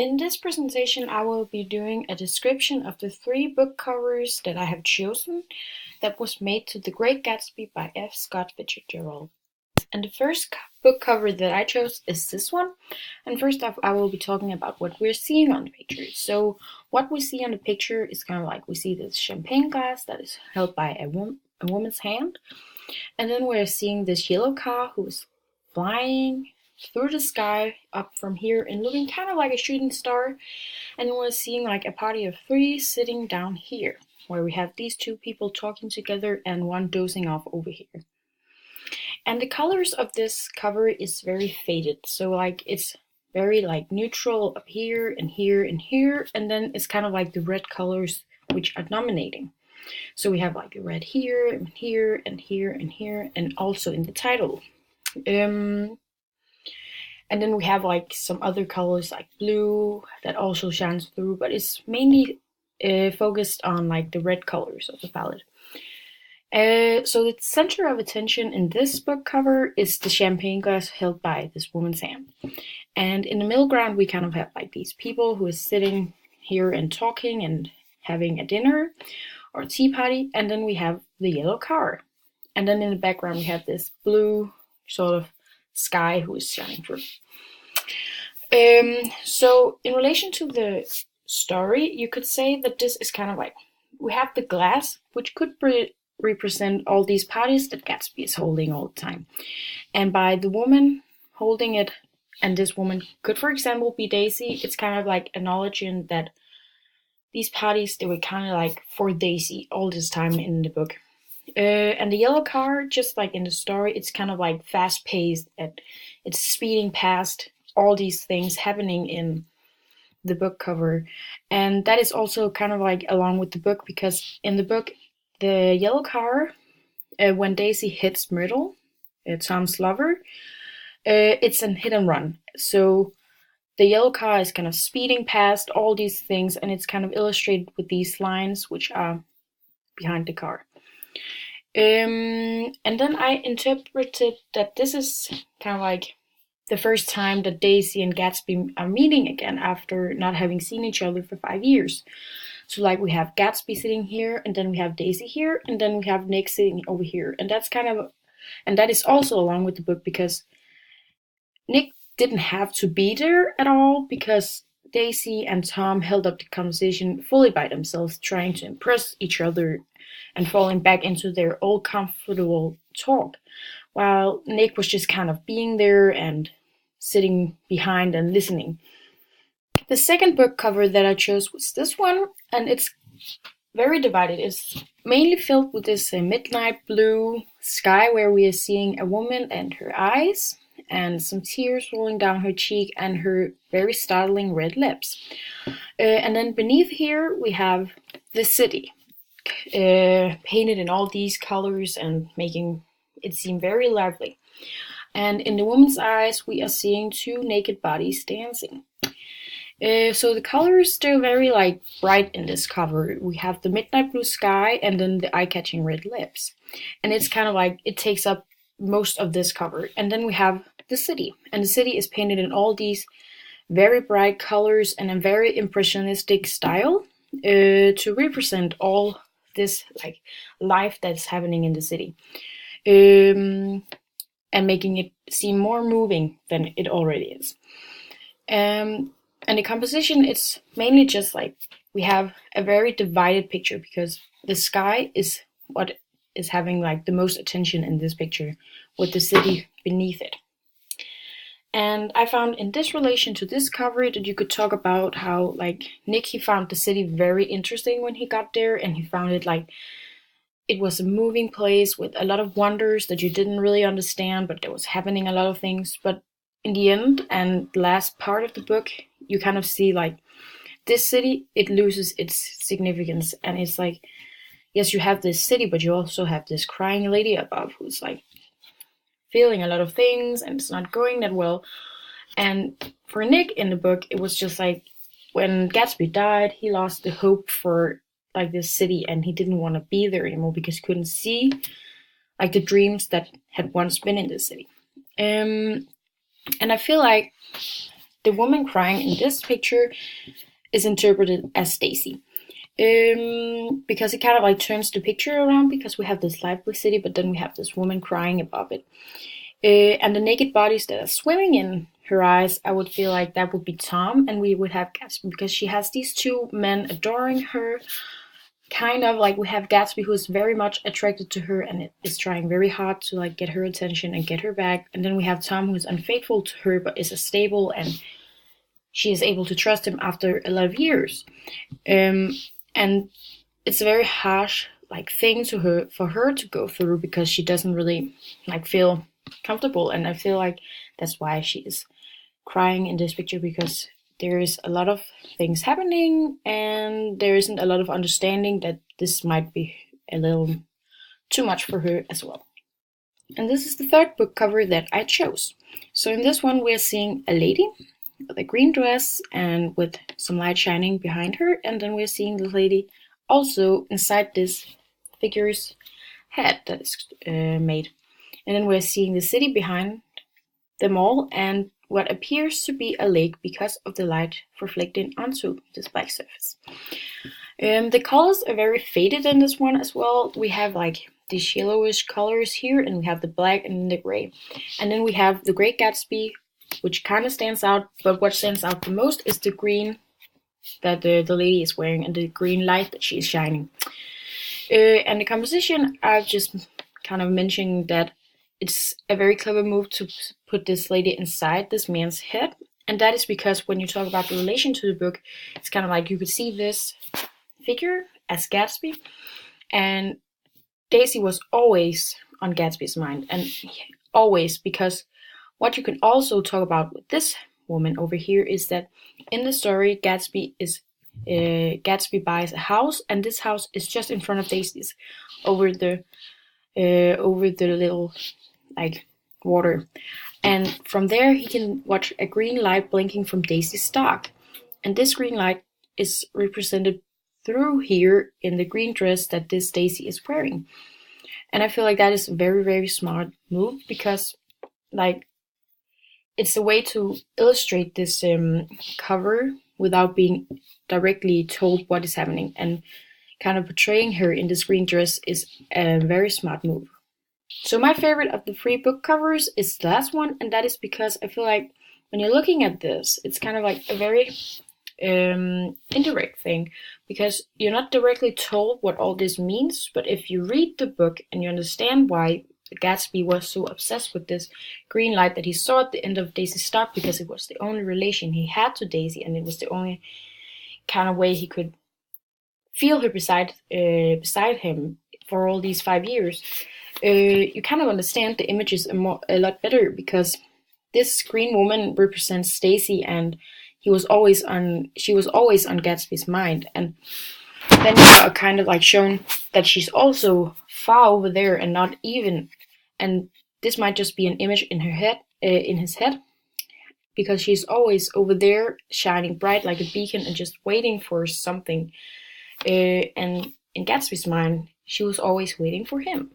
In this presentation, I will be doing a description of the 3 book covers that I have chosen that was made to The Great Gatsby by F. Scott Fitzgerald. And the first book cover that I chose is this one. And first off, I will be talking about what we're seeing on the picture. So what we see on the picture is kind of like we see this champagne glass that is held by a woman's hand. And then we're seeing this yellow car who is flying through the sky up from here and looking kind of like a shooting star. And we're seeing like a party of 3 sitting down here, where we have these 2 people talking together and one dozing off over here. And the colors of this cover is very faded, so like it's very like neutral up here and here and here, and then it's kind of like the red colors which are dominating. So we have like a red here and here and here and here, and also in the title. And then we have like some other colors like blue that also shines through, but it's mainly focused on like the red colors of the palette. So the center of attention in this book cover is the champagne glass held by this woman's hand. And in the middle ground, we kind of have like these people who is sitting here and talking and having a dinner or a tea party. And then we have the yellow car. And then in the background, we have this blue sort of sky who is shining through. So in relation to the story, you could say that this is kind of like, we have the glass, which could represent all these parties that Gatsby is holding all the time. And by the woman holding it, and this woman could, for example, be Daisy, it's kind of like acknowledging that these parties, they were kind of like for Daisy all this time in the book. And the yellow car, just like in the story, it's kind of like fast paced, and it's speeding past all these things happening in the book cover. And that is also kind of like along with the book, because in the book, the yellow car, when Daisy hits Myrtle, Tom's lover, it's a hit and run. So the yellow car is kind of speeding past all these things, and it's kind of illustrated with these lines which are behind the car. And then I interpreted that this is kind of like the first time that Daisy and Gatsby are meeting again after not having seen each other for 5 years. So like we have Gatsby sitting here, and then we have Daisy here, and then we have Nick sitting over here. And that is also along with the book, because Nick didn't have to be there at all, because Daisy and Tom held up the conversation fully by themselves, trying to impress each other and falling back into their old comfortable talk, while Nick was just kind of being there and sitting behind and listening. The second book cover that I chose was this one, and it's very divided. It's mainly filled with this midnight blue sky, where we are seeing a woman and her eyes, and some tears rolling down her cheek, and her very startling red lips. And then beneath here we have the city, painted in all these colors and making it seem very lively. And in the woman's eyes, we are seeing 2 naked bodies dancing. So the colors, they're very like bright in this cover. We have the midnight blue sky and then the eye-catching red lips. And it's kind of like, it takes up most of this cover. And then we have the city. And the city is painted in all these very bright colors and a very impressionistic style, to represent all this like life that's happening in the city. And making it seem more moving than it already is. And the composition, it's mainly just like we have a very divided picture, because the sky is what is having like the most attention in this picture, with the city beneath it. And I found in this relation to this cover that you could talk about how like Nick, he found the city very interesting when he got there, and he found it like it was a moving place with a lot of wonders that you didn't really understand, but there was happening a lot of things. But in the end and last part of the book, you kind of see like this city, it loses its significance, and it's like, yes, you have this city, but you also have this crying lady above who's like feeling a lot of things, and it's not going that well. And for Nick in the book, it was just like when Gatsby died, he lost the hope for like this city, and he didn't want to be there anymore because he couldn't see like the dreams that had once been in this city. And I feel like the woman crying in this picture is interpreted as Stacy. Because it kind of like turns the picture around, because we have this lively city, but then we have this woman crying above it. And the naked bodies that are swimming in her eyes, I would feel like that would be Tom, and we would have Gatsby, because she has these two men adoring her. Kind of like we have Gatsby, who is very much attracted to her and is trying very hard to like get her attention and get her back. And then we have Tom, who is unfaithful to her but is stable, and she is able to trust him after a lot of years. And it's a very harsh like thing to her for her to go through, because she doesn't really like feel comfortable, and I feel like that's why she is crying in this picture, because there is a lot of things happening and there isn't a lot of understanding that this might be a little too much for her as well. And this is the third book cover that I chose. So in this one we're seeing a lady with a green dress and with some light shining behind her, and then we're seeing the lady also inside this figure's head that is made. And then we're seeing the city behind them all, and what appears to be a lake because of the light reflecting onto this black surface. The colors are very faded in this one as well. We have like these yellowish colors here, and we have the black and the gray. And then we have the Great Gatsby, which kind of stands out, but what stands out the most is the green that the lady is wearing and the green light that she is shining. And the composition, I've just kind of mentioned that it's a very clever move to put this lady inside this man's head. And that is because when you talk about the relation to the book, it's kind of like you could see this figure as Gatsby. And Daisy was always on Gatsby's mind. And always, because what you can also talk about with this woman over here is that in the story, Gatsby buys a house, and this house is just in front of Daisy's, over the little like water, and from there he can watch a green light blinking from Daisy's stock, and this green light is represented through here in the green dress that this Daisy is wearing. And I feel like that is a very, very smart move, because like it's a way to illustrate this cover without being directly told what is happening, and kind of portraying her in this green dress is a very smart move. So my favorite of the 3 book covers is the last one, and that is because I feel like when you're looking at this, it's kind of like a very indirect thing, because you're not directly told what all this means, but if you read the book and you understand why Gatsby was so obsessed with this green light that he saw at the end of Daisy's stock, because it was the only relation he had to Daisy, and it was the only kind of way he could feel her beside him for all these 5 years. You kind of understand the images a lot better, because this green woman represents Stacy, and she was always on Gatsby's mind. And then you are kind of like shown that she's also far over there and not even. And this might just be an image in her head, in his head, because she's always over there, shining bright like a beacon and just waiting for something. And in Gatsby's mind, she was always waiting for him.